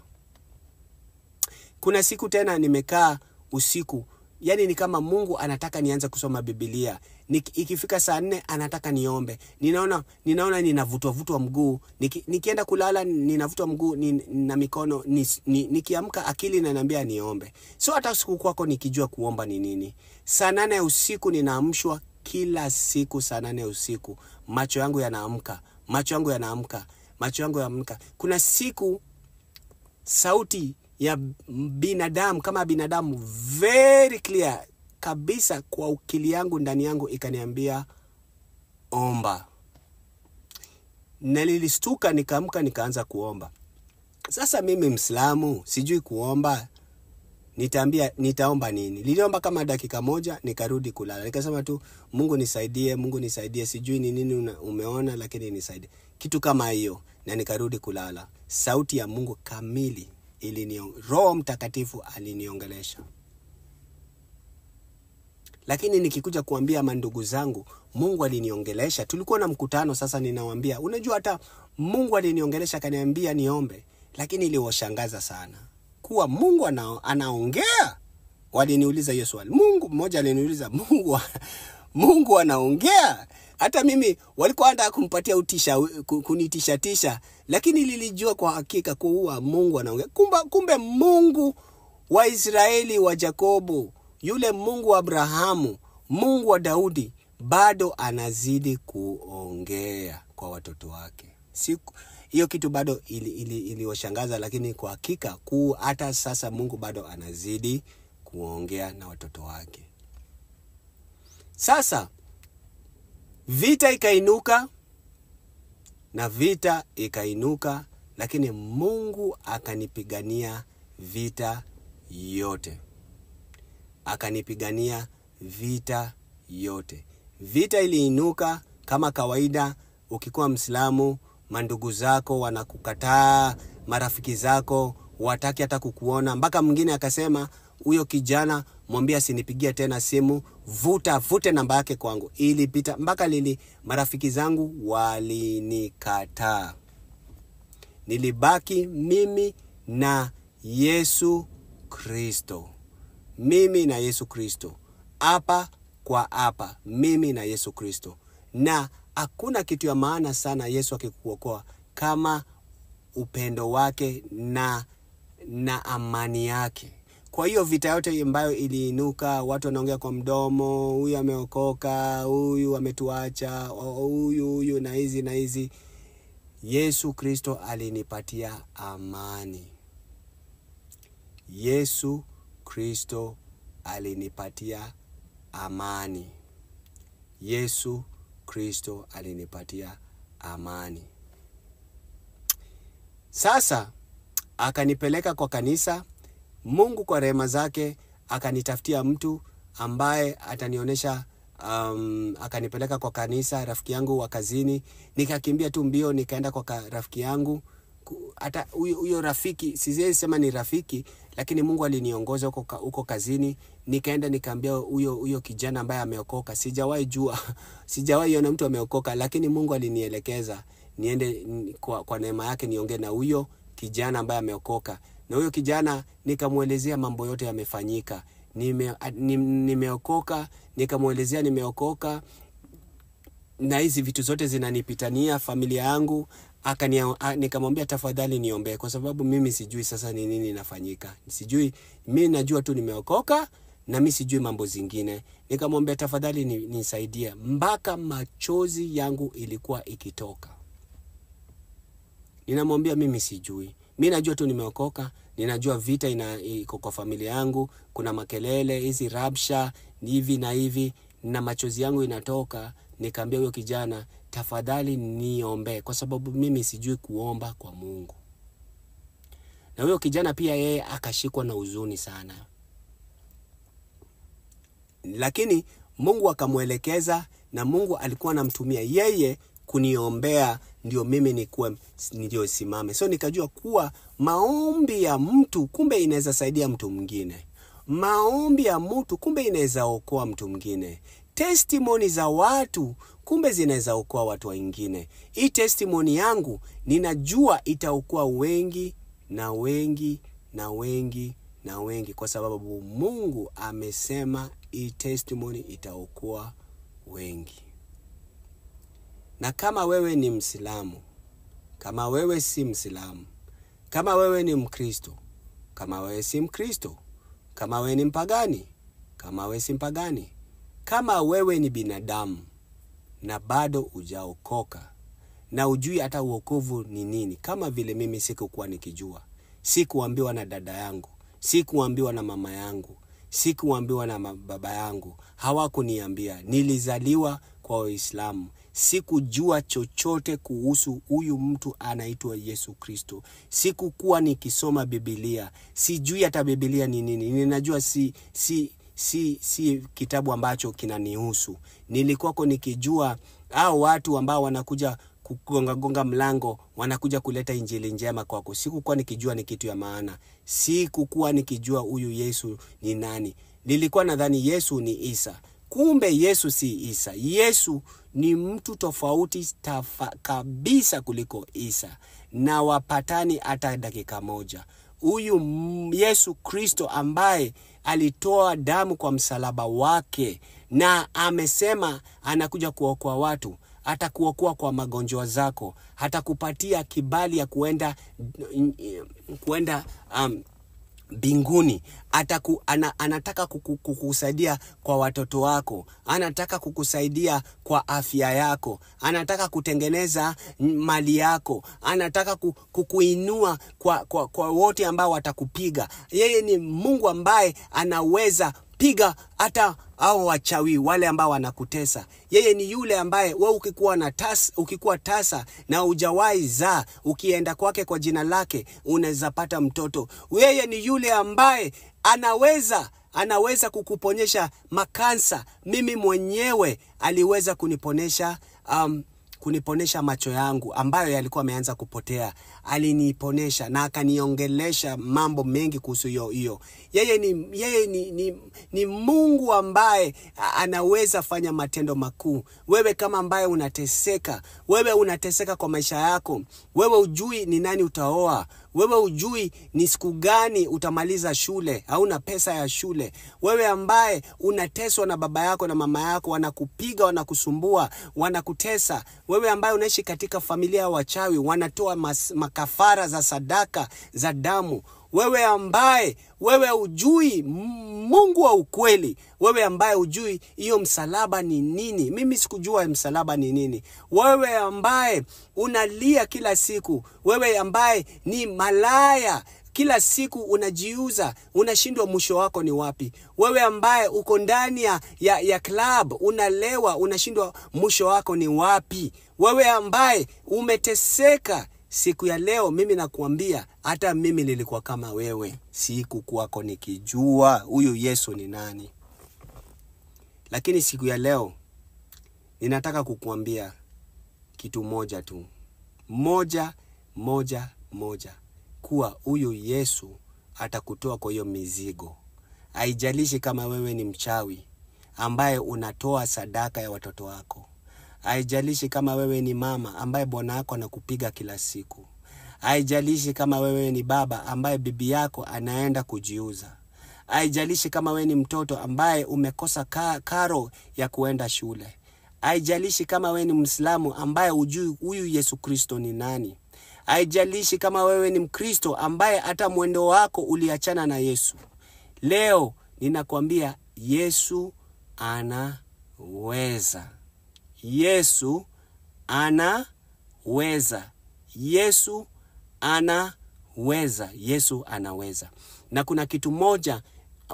Kuna siku tena nimekaa usiku, yani ni kama Mungu anataka nianze kusoma Biblia. Ikifika saa 4 anataka niombe. Ninaona ninavutwa mguu. Nikienda kulala ninavutwa mguu na mikono. Nikiamka akili inaniambia niombe. So hata siku kwako nikijua kuomba ni nini. Saa 8 usiku ninaamshwa kila siku saa 8 usiku. Macho yangu yanaamka. Kuna siku sauti ya binadamu kama binadamu very clear kabisa kwa akili yangu ndani yangu ikaniambia omba. Nilistuka nikaamka nikaanza kuomba. Sasa mimi Mwislamu sijui kuomba. Nitaomba nini? Niliomba kama dakika moja nikarudi kulala. Nikasema tu Mungu nisaidie, sijui ni nini umeona lakini nisaidie. Kitu kama hiyo na nikarudi kulala. Sauti ya Mungu kamili Roho Mtakatifu aliniongelesha. Lakini nikikuja kuambia mandugu zangu, Mungu aliniongelesha. Tulikuwa na mkutano sasa ninawaambia. Unajua hata Mungu aliniongelesha kaniambia niombe. Lakini iliwashangaza sana. Kuwa Mungu anaongea. Waliniuliza hiyo swali. Mmoja aliniuliza Mungu anaongea. Hata mimi walikuwa wanataka kumpatia kunitisha. Lakini nilijua kwa hakika kuwa Mungu anaongea. Kumbe Mungu wa Israeli wa Yakobo, yule Mungu wa Abrahamu, Mungu wa Daudi, bado anazidi kuongea kwa watoto wake. Hiyo kitu bado iliwashangaza lakini kwa hakika hata sasa Mungu bado anazidi kuongea na watoto wake. Sasa vita ikainuka. na vita ikainuka, lakini Mungu akanipigania vita yote. Akanipigania vita yote. Vita iliinuka kama kawaida. Ukikuwa Muislamu, mandugu zako wanakukataa, marafiki zako wataki hata kukuona. Mpaka mwingine akasema, huyo kijana mwambie asinipigie tena simu, vute namba yake kwangu. Ilipita mpaka marafiki zangu walinikataa. Nilibaki mimi na Yesu Kristo. Mimi na Yesu Kristo. Hapa kwa hapa, mimi na Yesu Kristo. Na hakuna kitu ya maana sana Yesu akikuokoa kama upendo wake na amani yake. Kwa hiyo vita yote ambayo iliinuka, watu wanaongea kwa mdomo, huyu ameokoka, huyu ametuacha, huyu na hizi, Yesu Kristo alinipatia amani. Yesu Kristo alinipatia amani. Yesu Kristo alinipatia amani. Sasa akanipeleka kwa kanisa. Mungu kwa rehema zake akanitafutia mtu ambaye atanionyesha, akanipeleka kwa kanisa, rafiki yangu wa kazini. Nikakimbia tu mbio nikaenda kwa rafiki yangu. Hata huyo rafiki siwezi sema ni rafiki, lakini Mungu aliniongoza huko kazini. Nikaenda nikaambia huyo kijana ambaye ameokoka. Sijawahi ona mtu ameokoka, lakini Mungu alinielekeza niende kwa neema yake niongee na huyo kijana ambaye ameokoka. Na huyo kijana nikamuelezea mambo yote yamefanyika. Nimeokoka, nikamuelezea nimeokoka na hizi vitu zote zinanipitania familia yangu. Nikamwambia tafadhali niombe, kwa sababu mimi sijui sasa ni nini inafanyika. Sijui, mimi najua tu nimeokoka na mimi sijui mambo zingine. Nikamwambia tafadhali nisaidie. Mpaka machozi yangu ilikuwa ikitoka. Ninamwambia mimi sijui. Mimi najua tu nimeokoka, ninajua vita iko kwa familia yangu, kuna makelele, hizi rabsha, hivi na hivi, na machozi yangu inatoka. Nikamwambia huyo kijana tafadhali niombe, kwa sababu mimi sijui kuomba kwa Mungu. Na huyo kijana pia yeye akashikwa na huzuni sana. Lakini Mungu akamuelekeza, na Mungu alikuwa anamtumia yeye kuniombea ndio mimi ndio simame. So nikajua kuwa maombi ya mtu kumbe inaweza saidia mtu mwingine. Maombi ya mtu kumbe inaweza okoa mtu mwingine. Testimony za watu kumbe zinaweza okoa watu wengine. Hii testimony yangu ninajua itaokoa wengi na wengi na wengi na wengi, kwa sababu Mungu amesema hii testimony itaokoa wengi. Na kama wewe ni Muislamu, kama wewe si Muislamu, kama wewe ni Mkristo, kama wewe si Mkristo, kama wewe ni mpagani, kama wewe si mpagani, kama wewe ni binadamu na bado hujaokoka na hujui hata wokovu ni nini, kama vile mimi sikuwa nikijua, sikuambiwa na dada yangu, sikuambiwa na mama yangu, sikuambiwa na baba yangu, hawakuniambia. Nilizaliwa kwa Uislamu. Sikujua chochote kuhusu huyu mtu anaitwa Yesu Kristo. Sikukuwa nikisoma Biblia. Sijui hata Biblia ni nini. Ninajua si kitabu ambacho kinanihusu. Nilikuwa nikijua hao watu ambao wanakuja kugonga mlango, wanakuja kuleta injili njema kwako. Sikukuwa nikijua ni kitu ya maana. Sikukuwa nikijua huyu Yesu ni nani. Nilikuwa nadhani Yesu ni Isa. Kumbe Yesu si Isa. Yesu ni mtu tofauti kabisa kuliko Isa, na wapatani hata dakika moja. Huyu Yesu Kristo ambaye alitoa damu kwa msalaba wake na amesema anakuja kuokoa watu, atakuokoa kwa magonjwa zako, atakupatia kibali ya kuenda mbinguni. Anataka kukusaidia kwa watoto wako, anataka kukusaidia kwa afya yako, anataka kutengeneza mali yako, anataka kukuinua kwa wote ambao watakupiga. Yeye ni Mungu ambaye anaweza anapiga hata hao wachawi wale ambao wanakutesa. Yeye ni yule ambaye wewe ukikuwa tasa na hujawahi zaa, ukienda kwake kwa jina lake unaweza pata mtoto. Yeye ni yule ambaye anaweza kukuponyesha makansa. Mimi mwenyewe aliweza kuniponesha macho yangu ambayo yalikuwa yameanza kupotea. Aliniponesha na akaniongelesha mambo mengi kuhusu hiyo. Yeye ni Mungu ambaye anaweza fanya matendo makuu. Wewe kama ambaye unateseka kwa maisha yako, wewe hujui ni nani utaoa, wewe hujui ni siku gani utamaliza shule, hauna pesa ya shule, wewe ambaye unateswa na baba yako na mama yako, wanakupiga, wanakusumbua, wanakutesa, wewe ambaye unaishi katika familia ya wachawi, wanatoa makafara za sadaka za damu, wewe ambaye hujui Mungu wa ukweli, wewe ambaye hujui hiyo msalaba ni nini. Mimi sikujua msalaba ni nini. Wewe ambaye unalia kila siku, wewe ambaye ni malaya, kila siku unajiuza, unashindwa mwisho wako ni wapi. Wewe ambaye uko ndani ya club, unalewa, unashindwa mwisho wako ni wapi. Wewe ambaye umeteseka, siku ya leo mimi nakuambia, hata mimi nilikuwa kama wewe. Sikukuwako nikijua huyu Yesu ni nani. Lakini siku ya leo ninataka kukuambia kitu moja tu. Moja. Kuwa huyu Yesu atakutoa kwa hiyo mizigo. Haijalishi kama wewe ni mchawi ambaye unatoa sadaka ya watoto wako. Haijalishi kama wewe ni mama ambaye bwana wako anakupiga kila siku. Haijalishi kama wewe ni baba ambaye bibi yako anaenda kujiuza. Haijalishi kama wewe ni mtoto ambaye umekosa karo ya kuenda shule. Haijalishi kama wewe ni Muislamu ambaye hujui huyu Yesu Kristo ni nani. Haijalishi kama wewe ni Mkristo ambaye hata mwendo wako uliachana na Yesu. Leo ninakwambia Yesu anaweza. Yesu anaweza. Yesu anaweza. Yesu anaweza. Na kuna kitu moja,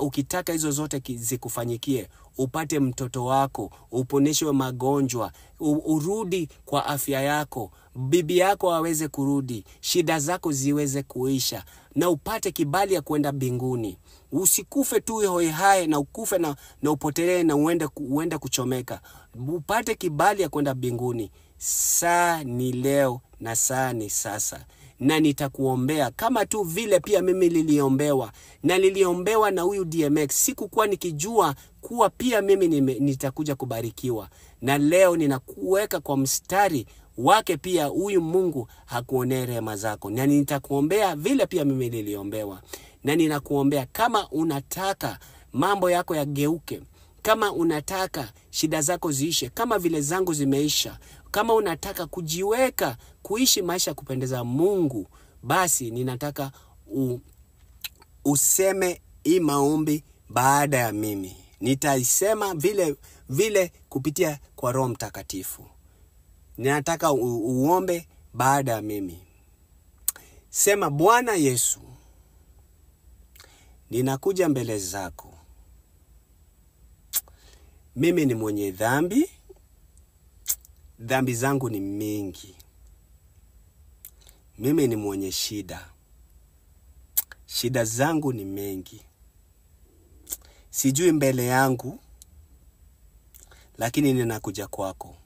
ukitaka hizo zote zikufanyikie, upate mtoto wako, uponeshwe magonjwa, urudi kwa afya yako, bibi yako aweze kurudi, shida zako ziweze kuisha, na upate kibali ya kwenda mbinguni. Usikufe tu hoi hai na ukufe na upotelee na uende kuchomeka. Upate kibali ya kwenda mbinguni. Saa ni leo na saa ni sasa. Na nitakuombea kama tu vile pia mimi niliombewa. Na niliombewa na huyu DMX. Sikukuwa nikijua kuwa pia mimi nitakuja kubarikiwa. Na leo ninakuweka kwa mstari wake pia huyu Mungu hakuonee rehema zako. Na nitakuombea vile pia mimi niliombewa. Na ninakuombea kama unataka mambo yako yageuke, kama unataka shida zako ziishe kama vile zangu zimeisha, kama unataka kujiweka kuishi maisha kupendeza Mungu, basi ninataka useme hii maombi baada ya mimi. Nitaisema vile kupitia kwa Roho Mtakatifu. Ninataka uombe baada ya mimi. Sema: Bwana Yesu, ninakuja mbele zako. Mimi ni mwenye dhambi. Dhambi zangu ni mingi. Mimi ni mwenye shida. Shida zangu ni mengi. Sijui mbele yangu, lakini ninakuja kwako.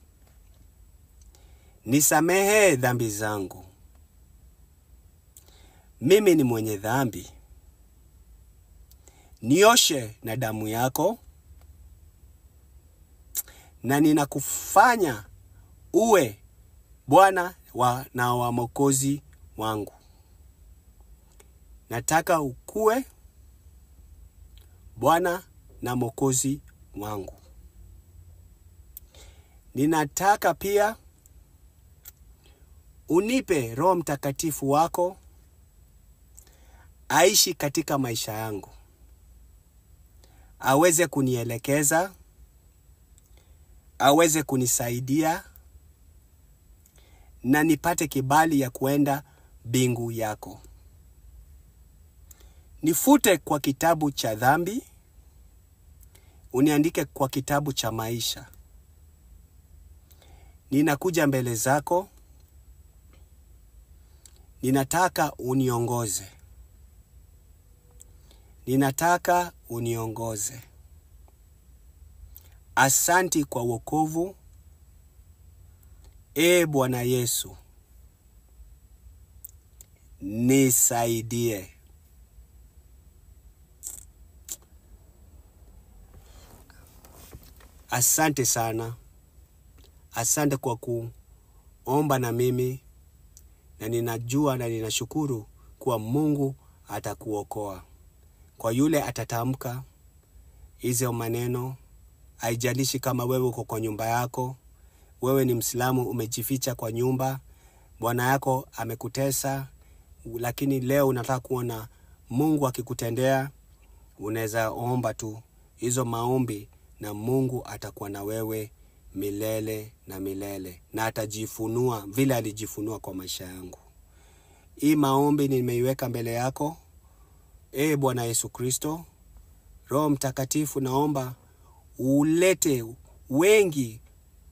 Nisamehe dhambi zangu. Mimi ni mwenye dhambi. Nioshe na damu yako. Na ninakufanya uwe Bwana na wa Mwokozi wangu. Nataka ukue Bwana na Mwokozi wangu. Ninataka pia unipe Roho Mtakatifu wako aishi katika maisha yangu. Aweze kunielekeza, aweze kunisaidia, na nipate kibali ya kuenda mbingu yako. Nifute kwa kitabu cha dhambi uniandike kwa kitabu cha maisha. Ninakuja mbele zako, ninataka uniongoze. Ninataka uniongoze. Asanti kwa wokovu, Bwana Yesu. Nisaidie. Asante sana. Asante kwa kuomba na mimi, na ninajua na ninashukuru kuwa Mungu atakuokoa. Kwa yule atatamka hizo maneno, haijalishi kama wewe uko kwa nyumba yako, wewe ni Muislamu umejificha kwa nyumba, bwana yako amekutesa, lakini leo unataka kuona Mungu akikutendea, unaweza omba tu hizo maombi na Mungu atakuwa na wewe milele na milele, na atajifunua vile alijifunua kwa maisha yangu. Hii maombi nimeiweka mbele yako, Bwana Yesu Kristo. Roho Mtakatifu, naomba ulete wengi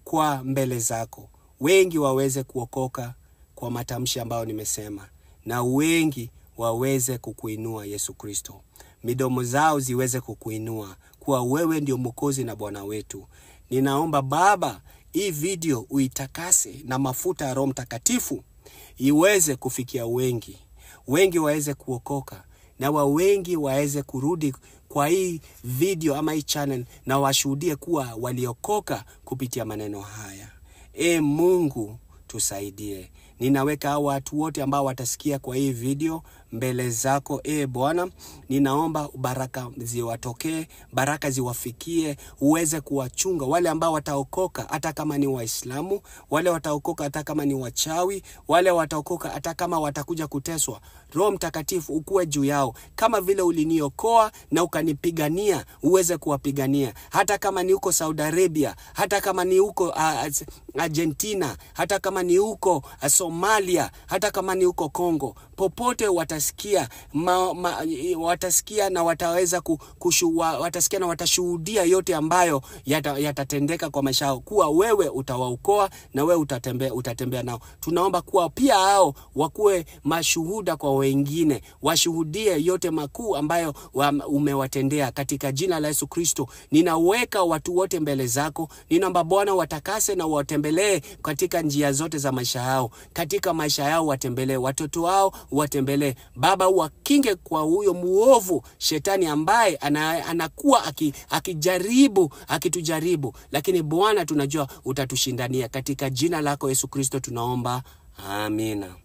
kwa mbele zako, wengi waweze kuokoka kwa matamshi ambayo nimesema, na wengi waweze kukuinua Yesu Kristo. Midomo zao ziweze kukuinua kuwa wewe ndio Mwokozi na Bwana wetu. Ninaomba Baba, hii video uitakase na mafuta ya Roho Mtakatifu iweze kufikia wengi. Wengi waweze kuokoka, na wengi waweze kurudi kwa hii video ama hii channel na washuhudie kuwa waliokoka kupitia maneno haya. Mungu tusaidie. Ninaweka watu wote ambao watasikia kwa hii video mbele zako, Bwana. Ninaomba baraka ziwatokee, baraka ziwafikie, uweze kuwachunga wale ambao wataokoka hata kama ni Waislamu, wale wataokoka hata kama ni wachawi, wale wataokoka hata kama watakuja kuteswa. Roho Mtakatifu ukue juu yao, kama vile uliniokoa na ukanipigania, uweze kuwapigania. Hata kama ni huko Saudi Arabia, hata kama ni huko Argentina, hata kama ni huko Somalia, hata kama ni huko Kongo, popote watasikia watasikia na wataweza watasikia na watashuhudia yote ambayo yatatendeka kwa maisha yao, kuwa wewe utawaokoa na wewe utatembea nao. Tunaomba kuwa pia hao wakuwe mashuhuda kwa wengine, washuhudie yote makuu ambayo umewatendea. Katika jina la Yesu Kristo, ninaweka watu wote mbele zako. Ninaomba Bwana watakase na watembelee katika njia zote za maisha yao. Katika maisha yao watembelee, watoto wao watembelee. Baba, wakinge kwa huyo muovu shetani ambaye anakuwa akitujaribu, lakini Bwana tunajua utatushindania. Katika jina lako Yesu Kristo tunaomba, amina.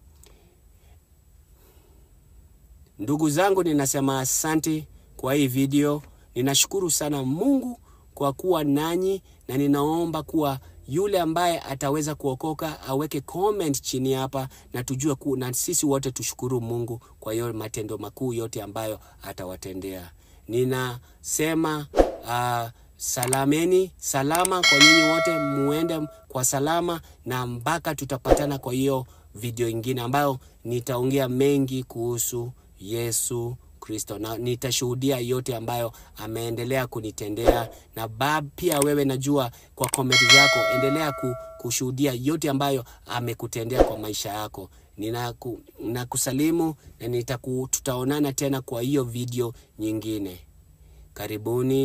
Ndugu zangu, ninasema asante kwa hii video. Ninashukuru sana Mungu kwa kuwa nanyi, na ninaomba kuwa yule ambaye ataweza kuokoka aweke comment chini hapa, na tujue na sisi wote tushukuru Mungu kwa hiyo matendo makuu yote ambayo atawatendea. Ninasema salama kwa nyinyi wote, muende kwa salama, na mpaka tutapatana kwa hiyo video ingine ambayo nitaongea mengi kuhusu Yesu Kristo, na nitashuhudia yote ambayo ameendelea kunitendea. Na pia wewe najua kwa comment yako endelea kushuhudia yote ambayo amekutendea kwa maisha yako. Ninakusalimu na tutaonana tena kwa hiyo video nyingine. Karibuni.